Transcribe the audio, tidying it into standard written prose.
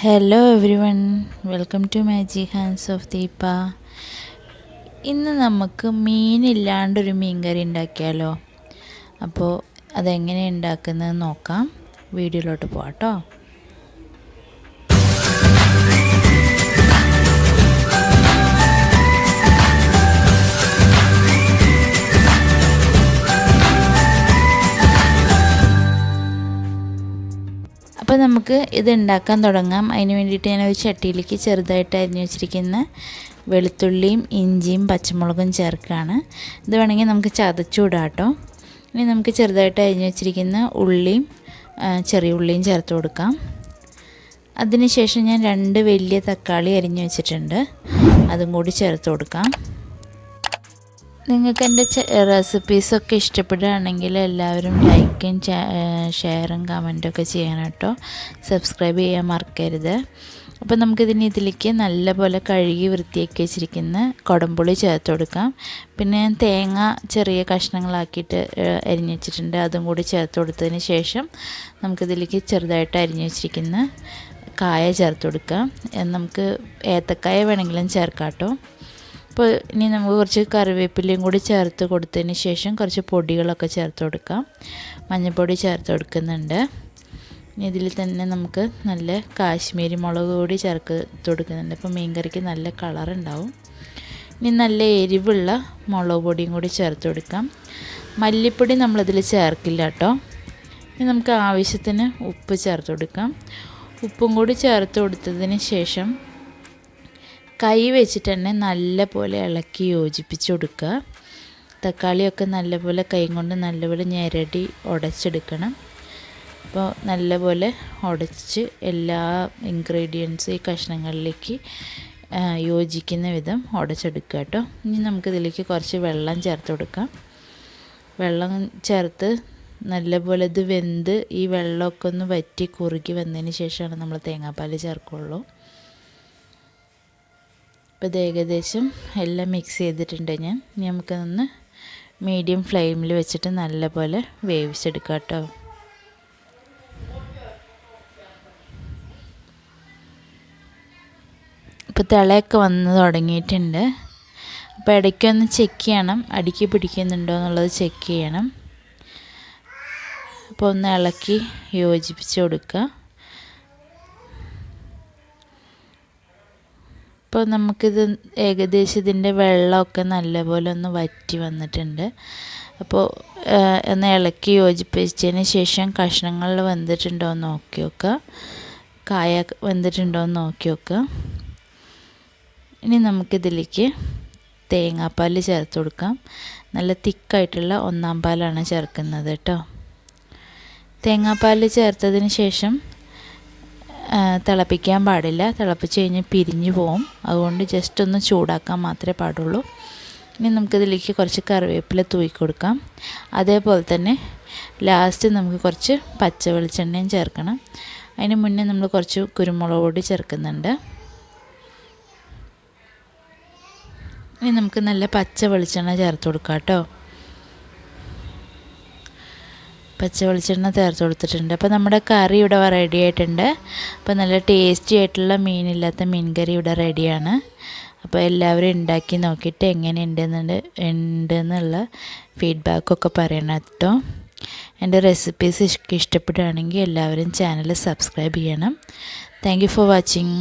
Hello everyone, welcome to magic hands of Deepa. ഇന്ന് നമുക്ക് മീനില്ലാണ്ടൊരു മീൻ കറി ഉണ്ടാക്കിയാലോ? അപ്പോൾ അതെങ്ങനെ ഉണ്ടാക്കുന്നത് നോക്കാം. വീഡിയോയിലോട്ട് പോകാം കേട്ടോ. അപ്പോൾ നമുക്ക് ഇത് ഉണ്ടാക്കാൻ തുടങ്ങാം. അതിന് വേണ്ടിയിട്ട് ഞാനൊരു ചട്ടിയിലേക്ക് ചെറുതായിട്ട് അരിഞ്ഞു വെച്ചിരിക്കുന്ന വെളുത്തുള്ളിയും ഇഞ്ചിയും പച്ചമുളകും ചേർക്കുകയാണ്. ഇത് വേണമെങ്കിൽ നമുക്ക് ചതച്ചുവിടാം കേട്ടോ. ഇനി നമുക്ക് ചെറുതായിട്ട് അരിഞ്ഞു വെച്ചിരിക്കുന്ന ഉള്ളിയും ചെറിയ ഉള്ളിയും ചേർത്ത് കൊടുക്കാം. അതിനുശേഷം ഞാൻ 2 വലിയ തക്കാളി അരിഞ്ഞു വെച്ചിട്ടുണ്ട്, അതും കൂടി ചേർത്ത് കൊടുക്കാം. നിങ്ങൾക്ക് എൻ്റെ റെസിപ്പീസൊക്കെ ഇഷ്ടപ്പെടുകയാണെങ്കിൽ എല്ലാവരും ലൈക്കും ഷെയറും കമൻറ്റൊക്കെ ചെയ്യണം കേട്ടോ. സബ്സ്ക്രൈബ് ചെയ്യാൻ മറക്കരുത്. അപ്പോൾ നമുക്കിതിന് ഇതിലേക്ക് നല്ലപോലെ കഴുകി വൃത്തിയാക്കി വെച്ചിരിക്കുന്ന കുടംപുളി ചേർത്ത് കൊടുക്കാം. പിന്നെ ഞാൻ തേങ്ങ ചെറിയ കഷ്ണങ്ങളാക്കിയിട്ട് അരിഞ്ഞ് വെച്ചിട്ടുണ്ട്, അതും കൂടി ചേർത്ത് കൊടുത്തതിന് ശേഷം നമുക്കിതിലേക്ക് ചെറുതായിട്ട് അരിഞ്ഞ് വെച്ചിരിക്കുന്ന കായ ചേർത്ത് കൊടുക്കാം. നമുക്ക് ഏത്തക്കായ വേണമെങ്കിലും ചേർക്കാം കേട്ടോ. അപ്പോൾ ഇനി നമുക്ക് കുറച്ച് കറിവേപ്പിലയും കൂടി ചേർത്ത് കൊടുത്തതിന് ശേഷം കുറച്ച് പൊടികളൊക്കെ ചേർത്ത് കൊടുക്കാം. മഞ്ഞൾപ്പൊടി ചേർത്ത് കൊടുക്കുന്നുണ്ട്. ഇനി ഇതിൽ തന്നെ നമുക്ക് നല്ല കാശ്മീരി മുളക് കൂടി ചേർത്ത് കൊടുക്കുന്നുണ്ട്. അപ്പോൾ മീൻ കറിക്ക് നല്ല കളറുണ്ടാവും. ഇനി നല്ല എരിവുള്ള മുളക് പൊടിയും കൂടി ചേർത്ത് കൊടുക്കാം. മല്ലിപ്പൊടി നമ്മളിതിൽ ചേർക്കില്ല കേട്ടോ. ഇനി നമുക്ക് ആവശ്യത്തിന് ഉപ്പ് ചേർത്ത് കൊടുക്കാം. ഉപ്പും കൂടി ചേർത്ത് കൊടുത്തതിന് ശേഷം കൈ വെച്ചിട്ട് തന്നെ നല്ലപോലെ ഇളക്കി യോജിപ്പിച്ച് കൊടുക്കുക. തക്കാളിയൊക്കെ നല്ലപോലെ കൈ കൊണ്ട് നല്ലപോലെ ഞെരടി ഉടച്ചെടുക്കണം. അപ്പോൾ നല്ലപോലെ ഉടച്ച് എല്ലാ ഇൻഗ്രീഡിയൻസ് ഈ കഷ്ണങ്ങളിലേക്ക് യോജിക്കുന്ന വിധം ഉടച്ചെടുക്കുക കേട്ടോ. ഇനി നമുക്കിതിലേക്ക് കുറച്ച് വെള്ളം ചേർത്ത് കൊടുക്കാം. വെള്ളം ചേർത്ത് നല്ലപോലെ ഇത് വെന്ത് ഈ വെള്ളമൊക്കെ ഒന്ന് വറ്റി കുറുകി വന്നതിന് ശേഷമാണ് നമ്മൾ തേങ്ങാപ്പാൽ ചേർക്കുള്ളൂ. ഇപ്പോൾ ഇത് ഏകദേശം എല്ലാം മിക്സ് ചെയ്തിട്ടുണ്ട് ഞാൻ. ഇനി നമുക്കൊന്ന് മീഡിയം ഫ്ലെയിമിൽ വെച്ചിട്ട് നല്ലപോലെ വേവിച്ചെടുക്കാം കേട്ടോ. ഇപ്പോൾ തിളയൊക്കെ വന്ന് തുടങ്ങിയിട്ടുണ്ട്. അപ്പോൾ ഇടയ്ക്കൊന്ന് ചെക്ക് ചെയ്യണം, അടിക്ക് പിടിക്കുന്നുണ്ടോ എന്നുള്ളത് ചെക്ക് ചെയ്യണം. അപ്പോൾ ഒന്ന് ഇളക്കി യോജിപ്പിച്ച് കൊടുക്കുക. അപ്പോൾ നമുക്കിത് ഏകദേശം ഇതിൻ്റെ വെള്ളമൊക്കെ നല്ലപോലെ ഒന്ന് വറ്റി വന്നിട്ടുണ്ട്. അപ്പോൾ ഒന്ന് ഇളക്കി യോജിപ്പിച്ചതിന് ശേഷം കഷ്ണങ്ങളിൽ വെന്തിട്ടുണ്ടോ എന്ന് നോക്കി നോക്കുക, കായ വെന്തിട്ടുണ്ടോ എന്ന് നോക്കി നോക്കുക. ഇനി നമുക്കിതിലേക്ക് തേങ്ങാപ്പാൽ ചേർത്ത് കൊടുക്കാം. നല്ല തിക്കായിട്ടുള്ള 1-ാം പാലാണ് ചേർക്കുന്നത് കേട്ടോ. തേങ്ങാപ്പാൽ ചേർത്തതിന് ശേഷം തിളപ്പിക്കാൻ പാടില്ല, തിളപ്പിച്ച് കഴിഞ്ഞ് പിരിഞ്ഞു പോവും. അതുകൊണ്ട് ജസ്റ്റ് ഒന്ന് ചൂടാക്കാൻ മാത്രമേ പാടുള്ളൂ. ഇനി നമുക്കിതിലേക്ക് കുറച്ച് കറിവേപ്പില തൂക്കി കൊടുക്കാം. അതേപോലെ തന്നെ ലാസ്റ്റ് നമുക്ക് കുറച്ച് പച്ച വെളിച്ചെണ്ണയും ചേർക്കണം. അതിന് മുന്നേ നമ്മൾ കുറച്ച് കുരുമുളക് പൊടി ചേർക്കുന്നുണ്ട്. ഇനി നമുക്ക് നല്ല പച്ച വെളിച്ചെണ്ണ ചേർത്ത് കൊടുക്കാം കേട്ടോ. പച്ച വെളിച്ചെണ്ണ ചേർത്ത് കൊടുത്തിട്ടുണ്ട്. അപ്പോൾ നമ്മുടെ കറി ഇവിടെ റെഡി ആയിട്ടുണ്ട്. അപ്പോൾ നല്ല ടേസ്റ്റി ആയിട്ടുള്ള മീനില്ലാത്ത മീൻ കറി ഇവിടെ റെഡിയാണ്. അപ്പോൾ എല്ലാവരും ഉണ്ടാക്കി നോക്കിയിട്ട് എങ്ങനെ ഉണ്ടെന്നുള്ള ഫീഡ്ബാക്കൊക്കെ പറയണം കേട്ടോ. എൻ്റെ റെസിപ്പീസ് ഇഷ്ടപ്പെടുകയാണെങ്കിൽ എല്ലാവരും ചാനൽ സബ്സ്ക്രൈബ് ചെയ്യണം. Thank you for watching.